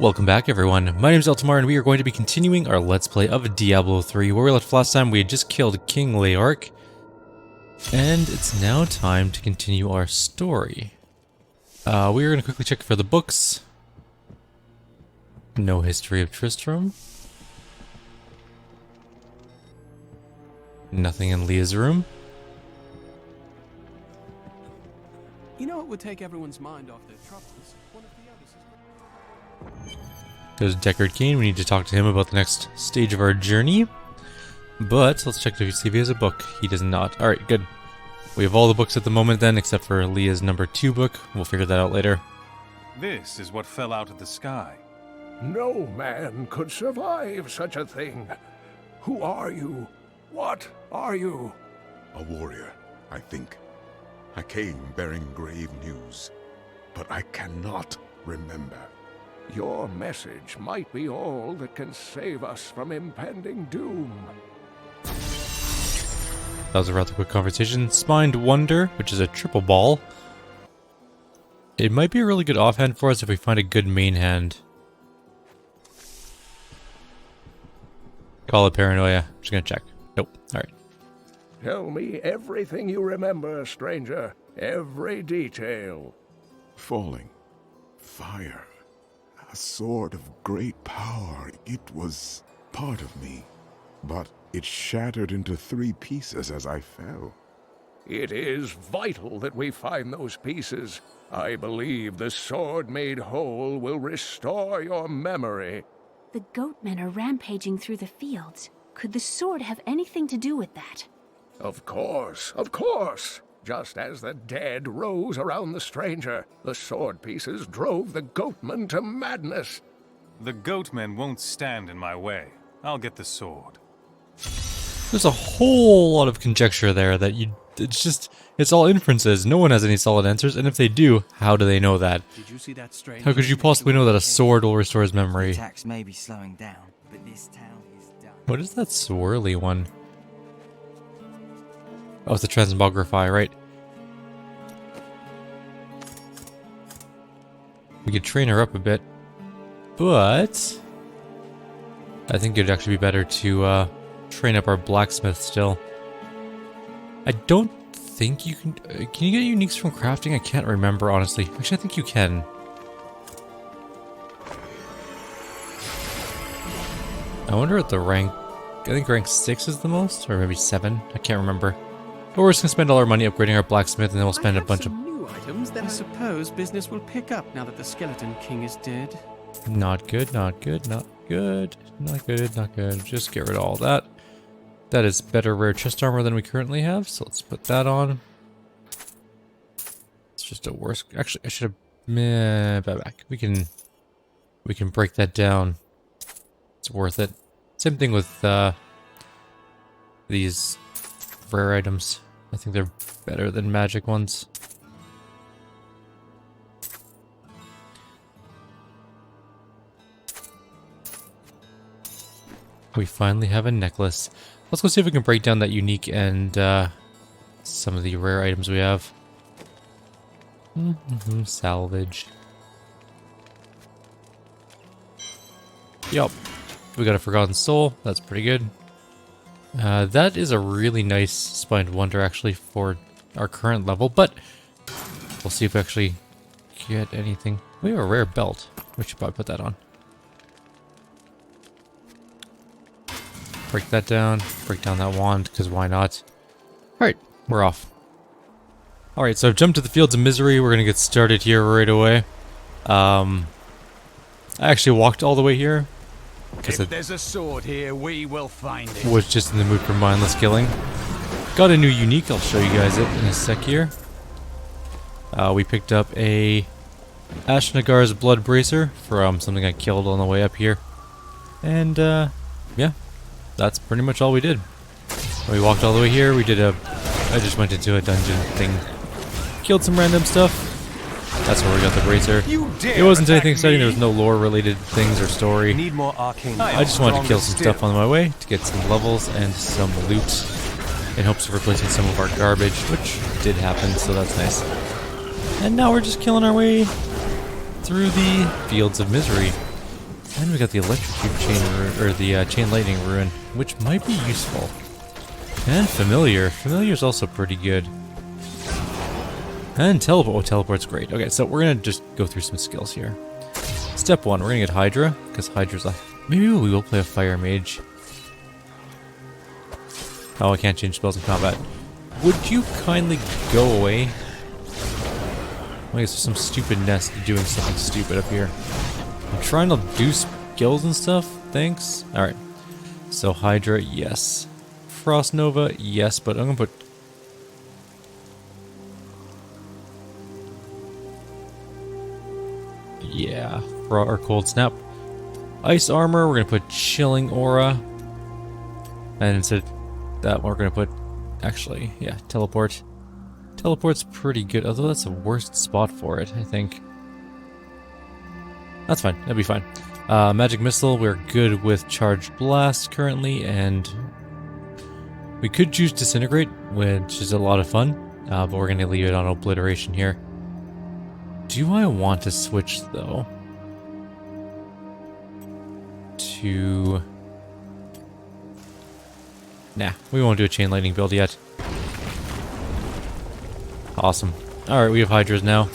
Welcome back everyone, my name is Eltimar and we are going to be continuing our Let's Play of Diablo 3, where we left last time. We had just killed King Leoric, and it's now time to continue our story. We are going to quickly check for the books. No history of Tristram. Nothing in Leah's room. You know what would take everyone's mind off their troubles? One of the others. There's Deckard Cain. We need to talk to him about the next stage of our journey. But let's check to see if he has a book. He does not. Alright, good. We have all the books at the moment then, except for Leah's number 2 book. We'll figure that out later. This is what fell out of the sky. No man could survive such a thing. Who are you? What are you? A warrior, I think. I came bearing grave news, but I cannot remember. Your message might be all that can save us from impending doom. That was a rather quick conversation. Spined Wonder, which is a triple ball. It might be a really good offhand for us if we find a good main hand. Call it Paranoia. I'm just gonna check. Nope. Alright. Tell me everything you remember, stranger. Every detail. Falling. Fire. A sword of great power. It was part of me, but it shattered into 3 pieces as I fell. It is vital that we find those pieces. I believe the sword made whole will restore your memory. The goatmen are rampaging through the fields. Could the sword have anything to do with that? Of course, of course. Just as the dead rose around the stranger, the sword pieces drove the goatmen to madness. The goatmen won't stand in my way. I'll get the sword. There's a whole lot of conjecture there that it's all inferences. No one has any solid answers, and if they do, how do they know that? Did you see that strange? How could you possibly know that a sword will restore his memory? Attacks may be slowing down, but this town is done. What is that swirly one? Oh, it's the transmogrify, right? We could train her up a bit, but I think it'd actually be better to train up our blacksmith still. I don't think you can. Can you get uniques from crafting? I can't remember, honestly. Actually, I think you can. I wonder at the rank. I think rank 6 is the most, or maybe 7. I can't remember. But we're just gonna spend all our money upgrading our blacksmith, and then we'll spend a bunch of new items. Then I suppose business will pick up now that the Skeleton King is dead. Not good, not good, not good, not good, not good. Just get rid of all that. That is better rare chest armor than we currently have, so let's put that on. It's just a worse. Actually, I should have. Back. We can break that down. It's worth it. Same thing with these rare items. I think they're better than magic ones. We finally have a necklace. Let's go see if we can break down that unique and some of the rare items we have. Salvage. Yup. We got a Forgotten Soul. That's pretty good. That is a really nice Spined Wonder actually for our current level, but we'll see if we actually get anything. We have a rare belt. We should probably put that on. Break that down. Break down that wand, because why not? Alright, we're off. Alright, so I've jumped to the Fields of Misery. We're going to get started here right away. I actually walked all the way here. If there's a sword here, we will find it. Was just in the mood for mindless killing. Got a new unique. I'll show you guys it in a sec here. We picked up a Ashnagar's Blood Bracer from something I killed on the way up here. And, yeah. That's pretty much all we did. We walked all the way here. We did I just went into a dungeon thing. Killed some random stuff. That's where we got the bracer. It wasn't anything exciting. There was no lore related things or story. Need more arcane. I just wanted to kill some stuff on my way to get some levels and some loot in hopes of replacing some of our garbage, which did happen, so that's nice. And now we're just killing our way through the Fields of Misery. And we got the electric chain or the chain lightning rune, which might be useful. And familiar. Familiar is also pretty good. And teleport. Oh, teleport's great. Okay, so we're gonna just go through some skills here. Step 1, we're gonna get Hydra, because Hydra's a... Maybe we will play a Fire Mage. Oh, I can't change spells in combat. Would you kindly go away? I guess there's some stupid nest doing something stupid up here. I'm trying to do skills and stuff. Thanks. Alright. So Hydra, yes. Frost Nova, yes, but I'm gonna put... Yeah. Or Cold Snap. Ice Armor, we're gonna put Chilling Aura. And instead of that, we're gonna put... Actually, yeah, Teleport. Teleport's pretty good, although that's the worst spot for it, I think. That's fine, that'd be fine. Magic Missile, we're good with Charged Blast currently, and we could choose Disintegrate, which is a lot of fun, but we're gonna leave it on Obliteration here. Do I want to switch, though, to... Nah, we won't do a Chain Lightning build yet. Awesome. Alright, we have Hydras now.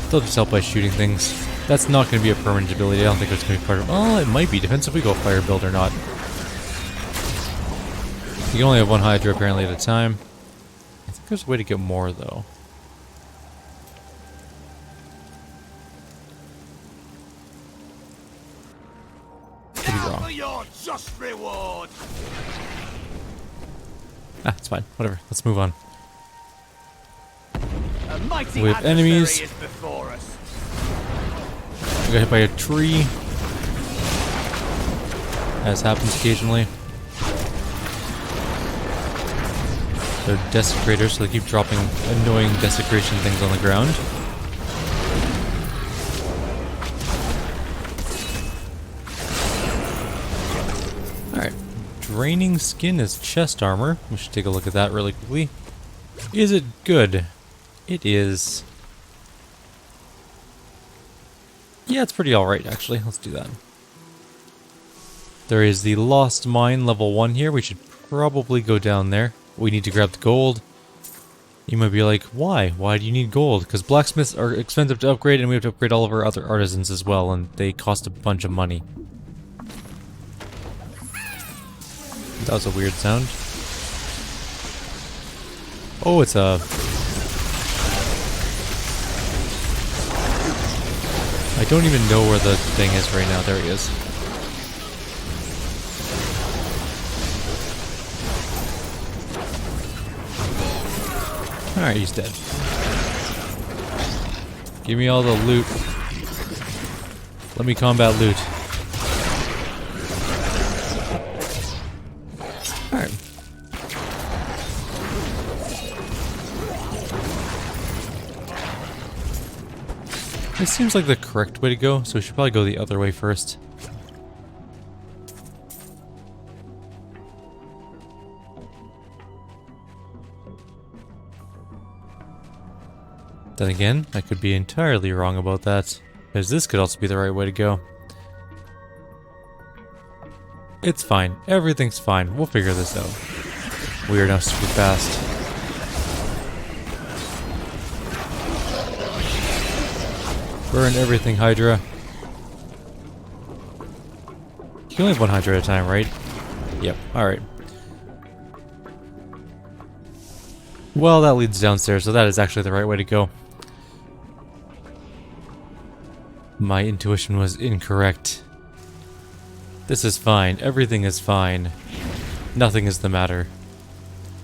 They'll just help by shooting things. That's not going to be a permanent ability. I don't think it's going to be part of... Oh, it might be. Depends if we go Fire build or not. You can only have one Hydra apparently at a time. I think there's a way to get more, though. Could be wrong. Your just reward. Ah, it's fine. Whatever. Let's move on. A mighty We have enemies. adversary is before us. We got hit by a tree. As happens occasionally. They're desecrators, so they keep dropping annoying desecration things on the ground. Alright. Draining Skin is chest armor. We should take a look at that really quickly. Is it good? It is. Yeah, it's pretty alright actually. Let's do that. There is the Lost Mine level 1 here. We should probably go down there. We need to grab the gold. You might be like, why? Why do you need gold? Because blacksmiths are expensive to upgrade and we have to upgrade all of our other artisans as well, and they cost a bunch of money. That was a weird sound. Oh, it's a... I don't even know where the thing is right now. There he is. Alright, he's dead. Give me all the loot. Let me combat loot. Alright. This seems like the correct way to go, so we should probably go the other way first. Then again, I could be entirely wrong about that, because this could also be the right way to go. It's fine. Everything's fine. We'll figure this out. We are now super fast. Burn everything, Hydra. You can only have one Hydra at a time, right? Yep, alright. Well, that leads downstairs, so that is actually the right way to go. My intuition was incorrect. This is fine. Everything is fine. Nothing is the matter.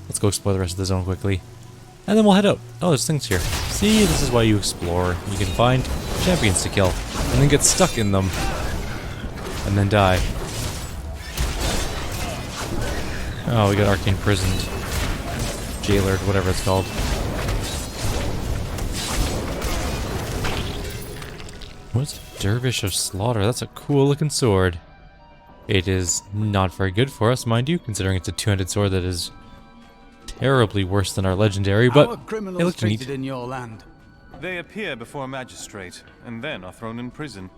Let's go explore the rest of the zone quickly. And then we'll head out. Oh, there's things here. See, this is why you explore. You can find champions to kill, and then get stuck in them. And then die. Oh, we got arcane prisoned. Jailered, whatever it's called. What's Dervish of Slaughter? That's a cool looking sword. It is not very good for us, mind you, considering it's a two-handed sword that is terribly worse than our legendary, but Our it criminals looked neat. treated in your land. They appear before a magistrate, and then are thrown in prison.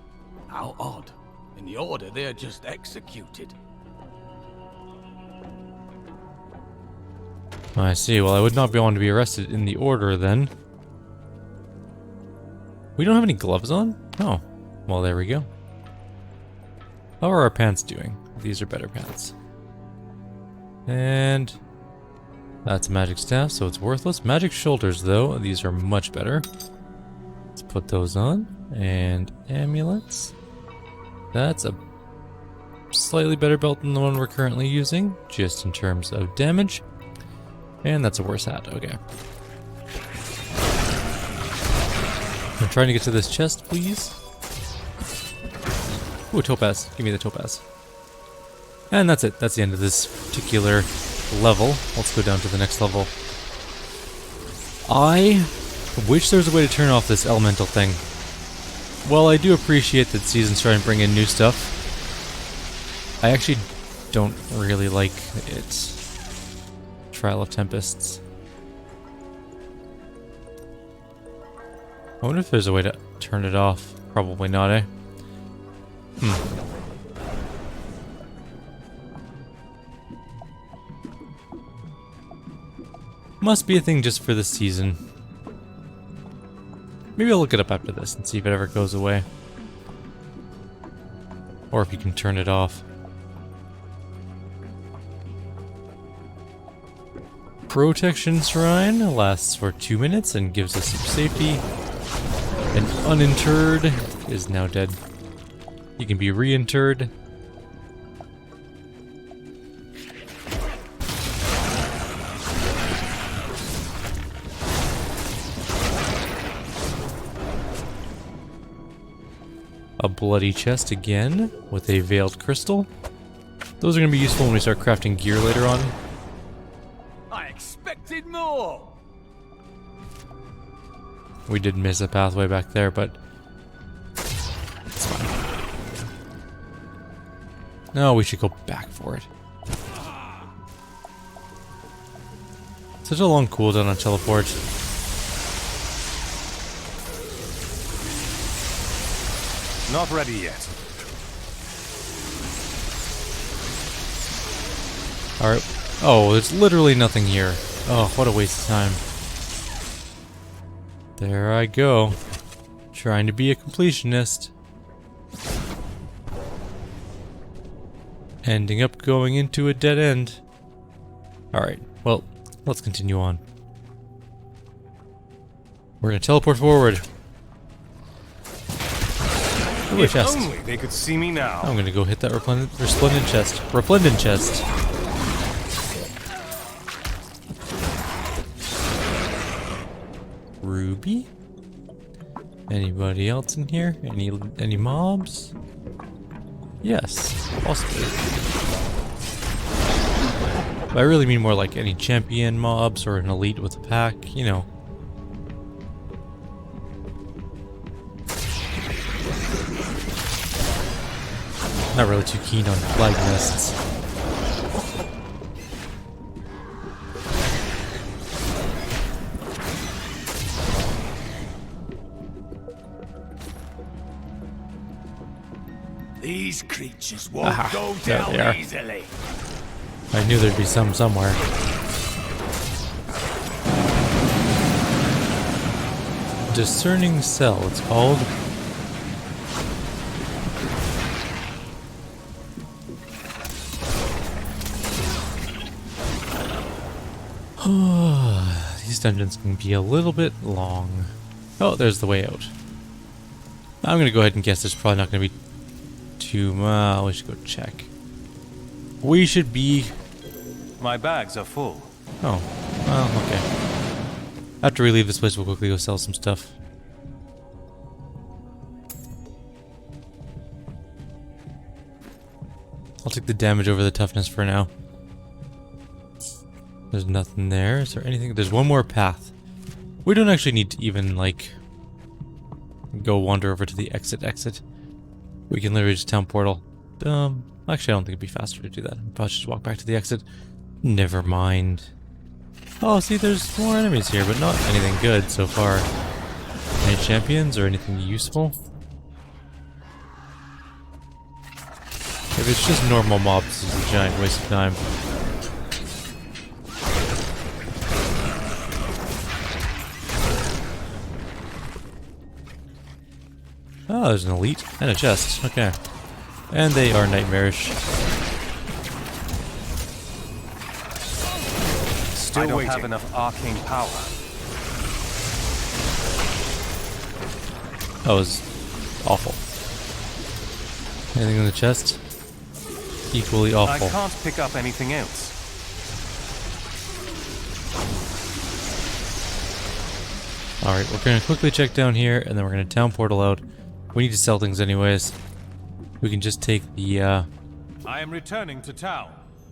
How odd. In the Order, they're just executed. I see. Well, I would not be wanting to be arrested in the Order then. We don't have any gloves on? Oh. Well, there we go. How are our pants doing? These are better pants. And that's a magic staff, so it's worthless. Magic shoulders, though. These are much better. Let's put those on. And amulets. That's a slightly better belt than the one we're currently using, just in terms of damage. And that's a worse hat. Okay. I'm trying to get to this chest, please. Ooh, topaz. Give me the topaz. And that's it. That's the end of this particular level. Let's go down to the next level. I wish there was a way to turn off this elemental thing. Well, I do appreciate that seasons try and bring in new stuff. I actually don't really like it. Trial of Tempests. I wonder if there's a way to turn it off. Probably not, eh? Must be a thing just for this season. Maybe I'll look it up after this and see if it ever goes away. Or if you can turn it off. Protection Shrine lasts for 2 minutes and gives us some safety. And uninterred is now dead. You can be reinterred. A bloody chest again with a veiled crystal. Those are going to be useful when we start crafting gear later on. I expected more! We did miss a pathway back there, but it's fine. No, we should go back for it. Such a long cooldown on teleport. Not ready yet. Alright. Oh, there's literally nothing here. Oh, what a waste of time. There I go. Trying to be a completionist. Ending up going into a dead end. Alright, well, let's continue on. We're gonna teleport forward. Ooh, a If chest. only they could see me now. I'm gonna go hit that resplendent chest. Resplendent chest. Ruby? Anybody else in here? Any mobs? Yes, possibly. But I really mean more like any champion mobs or an elite with a pack, you know. Not really too keen on flag nests. These creatures won't Aha, go there they are. down easily. I knew there'd be some somewhere. Discerning Cell, it's called. These dungeons can be a little bit long. Oh, there's the way out. I'm gonna go ahead and guess there's probably not gonna be too much. We should go check. We should be. My bags are full. Oh, well, okay. After we leave this place, we'll quickly go sell some stuff. I'll take the damage over the toughness for now. There's nothing there. Is there anything? There's one more path. We don't actually need to even, like, go wander over to the exit. We can literally just town portal. Actually, I don't think it'd be faster to do that. I'll probably just walk back to the exit. Never mind. Oh, see, there's more enemies here, but not anything good so far. Any champions or anything useful? If it's just normal mobs, this is a giant waste of time. Oh, there's an elite and a chest. Okay. And they are nightmarish. I don't have enough arcane power. That was awful. Anything in the chest? Equally awful. I can't pick up anything else. Alright, we're gonna quickly check down here, and then we're gonna town portal out. We need to sell things anyways. We can just take the I am returning to town.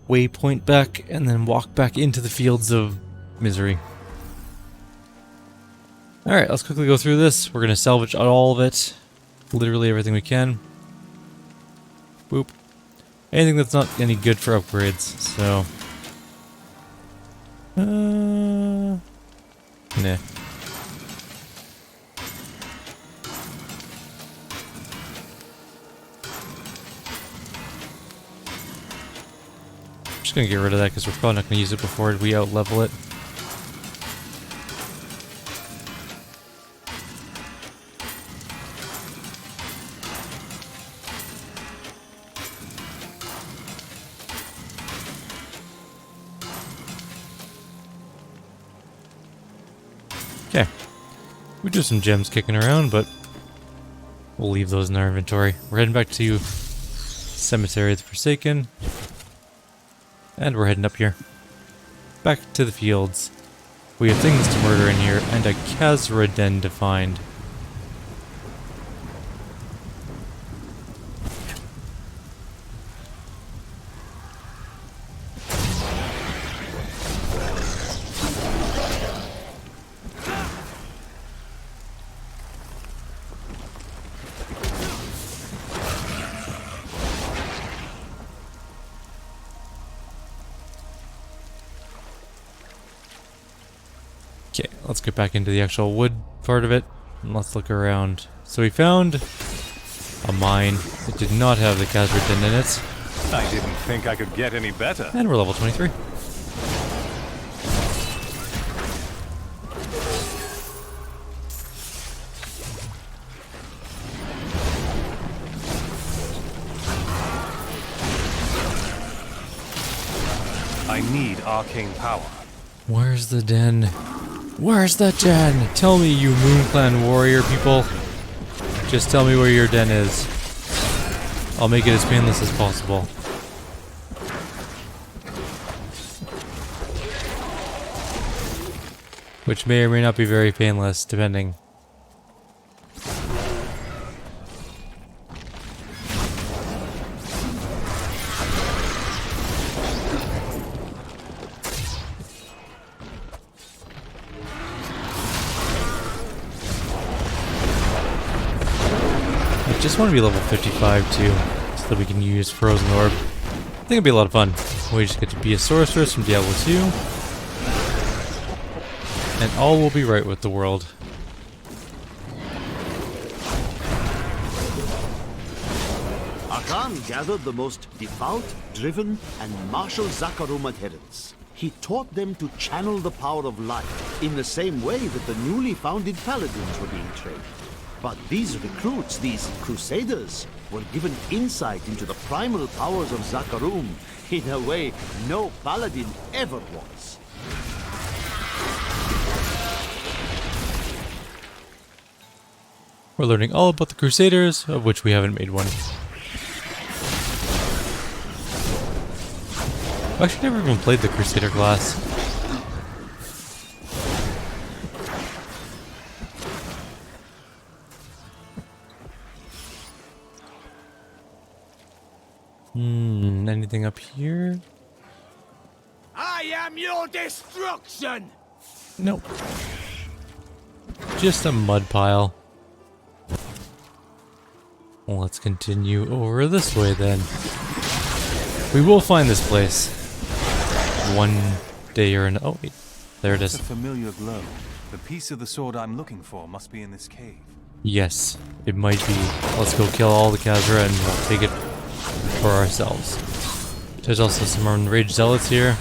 waypoint back, and then walk back into the fields of misery. Alright, let's quickly go through this. We're gonna salvage all of it. Literally everything we can. Boop. Anything that's not any good for upgrades, so... Nah. I'm just gonna get rid of that because we're probably not gonna use it before we out-level it. Okay. We do have some gems kicking around, but we'll leave those in our inventory. We're heading back to Cemetery of the Forsaken. And we're heading up here. Back to the fields. We have things to murder in here, and a Khazra den to find. Okay, let's get back into the actual wood part of it, and let's look around. So we found a mine that did not have the Khazra den in it, I didn't think I could get any better. and we're level 23. I need arcane power. Where's the den? Where's the den? Tell me, you Moon Clan warrior people. Just tell me where your den is. I'll make it as painless as possible. Which may or may not be very painless, depending. I just want to be level 55 too, so that we can use Frozen Orb. I think it'd be a lot of fun. We just get to be a sorceress from Diablo 2. And all will be right with the world. Akan gathered the most devout, driven, and martial Zakarum adherents. He taught them to channel the power of light in the same way that the newly founded paladins were being trained. But these recruits, these crusaders, were given insight into the primal powers of Zakarum in a way no paladin ever was. We're learning all about the Crusaders, of which we haven't made one. I've actually never even played the Crusader class. Anything up here? I am your destruction! Nope. Just a mud pile. Well, let's continue over this way then. We will find this place one day or another. Oh wait, There it It's is. a familiar glow. The piece of the sword I'm looking for must be in this cave. Yes, it might be. Let's go kill all the Khazra and we'll take it for ourselves. There's also some enraged zealots here.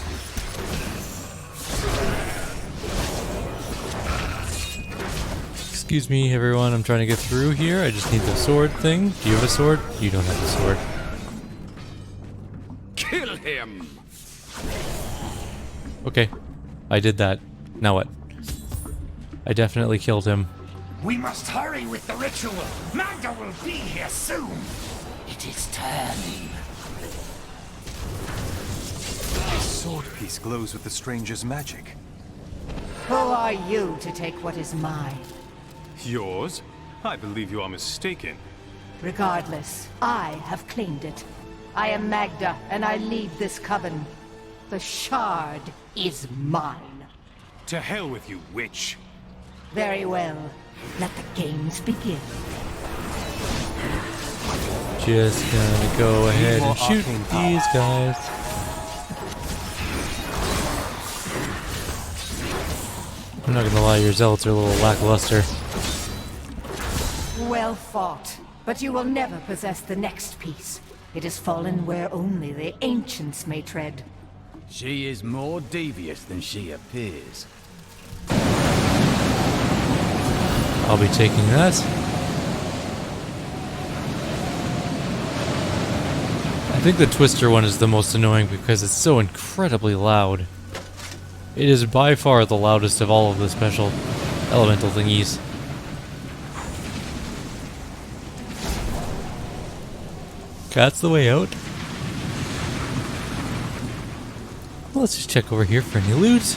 Excuse me, everyone. I'm trying to get through here. I just need the sword thing. Do you have a sword? You don't have a sword. Kill him! Okay, I did that. Now what? I definitely killed him. We must hurry with the ritual. Magda will be here soon. It is turning. This sword piece glows with the stranger's magic. Who are you to take what is mine? Yours? I believe you are mistaken. Regardless, I have claimed it. I am Magda, and I lead this coven. The shard is mine. To hell with you, witch. Very well. Let the games begin. Just gonna go ahead and shoot these guys. I'm not gonna lie, your zealots are a little lackluster. Well fought, but you will never possess the next piece. It has fallen where only the ancients may tread. She is more devious than she appears. I'll be taking that. I think the twister one is the most annoying because it's so incredibly loud. It is by far the loudest of all of the special elemental thingies. That's the way out. Well, let's just check over here for any loot.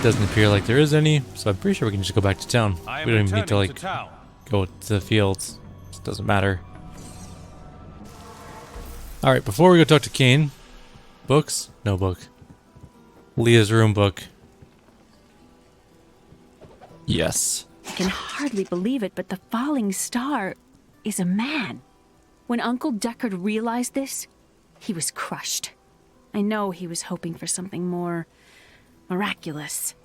Doesn't appear like there is any, so I'm pretty sure we can just go back to town. We don't even need to like go to the fields. It doesn't matter. Alright, before we go talk to Cain, books? No book. Leah's room book. Yes. I can hardly believe it, but the falling star is a man. When Uncle Deckard realized this, he was crushed. I know he was hoping for something more miraculous.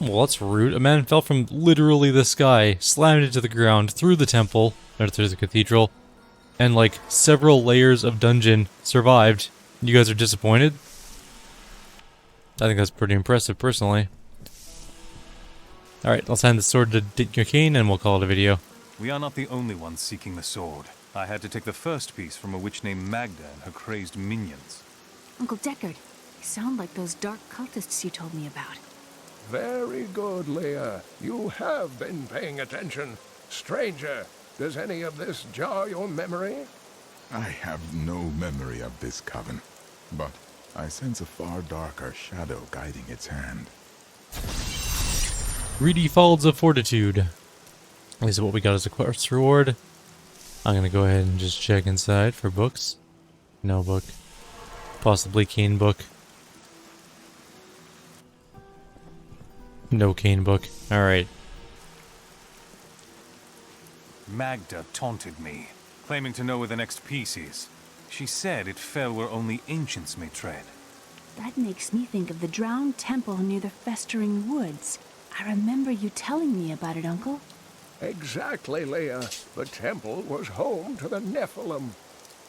Well, that's rude. A man fell from literally the sky, slammed into the ground, through the temple, or through the cathedral, and like several layers of dungeon survived. You guys are disappointed? I think that's pretty impressive, personally. Alright, let's hand the sword to Cain and we'll call it a video. We are not the only ones seeking the sword. I had to take the first piece from a witch named Magda and her crazed minions. Uncle Deckard, you sound like those dark cultists you told me about. Very good, Leah. You have been paying attention. Stranger, does any of this jar your memory? I have no memory of this coven, but I sense a far darker shadow guiding its hand. Reedy Folds of Fortitude. This is what we got as a quest reward. I'm gonna go ahead and just check inside for books. No book. Possibly Cain book. No Cain book. Alright. Magda taunted me, claiming to know where the next piece is. She said it fell where only ancients may tread. That makes me think of the drowned temple near the festering woods. I remember you telling me about it, Uncle. Exactly, Leah. The temple was home to the Nephilim.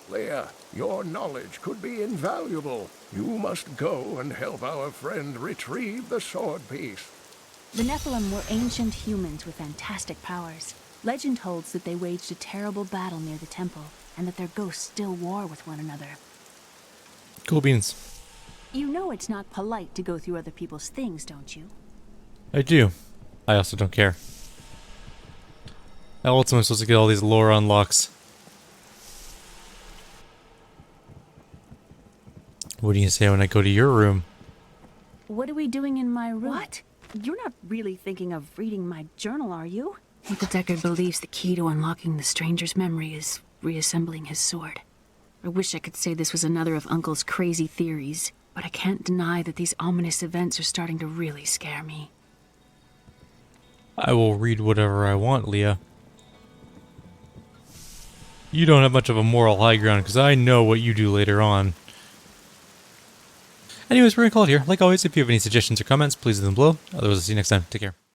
Leah, your knowledge could be invaluable. You must go and help our friend retrieve the sword piece. The Nephilim were ancient humans with fantastic powers. Legend holds that they waged a terrible battle near the temple, and that their ghosts still war with one another. Cool beans. You know it's not polite to go through other people's things, don't you? I do. I also don't care. How else am I supposed to get all these lore unlocks? What do you say when I go to your room? What are we doing in my room? What? You're not really thinking of reading my journal, are you? Uncle Deckard believes the key to unlocking the stranger's memory is reassembling his sword. I wish I could say this was another of Uncle's crazy theories, but I can't deny that these ominous events are starting to really scare me. I will read whatever I want, Leah. You don't have much of a moral high ground, because I know what you do later on. Anyways, we're going to call it here. Like always, if you have any suggestions or comments, please leave them below. Otherwise, I'll see you next time. Take care.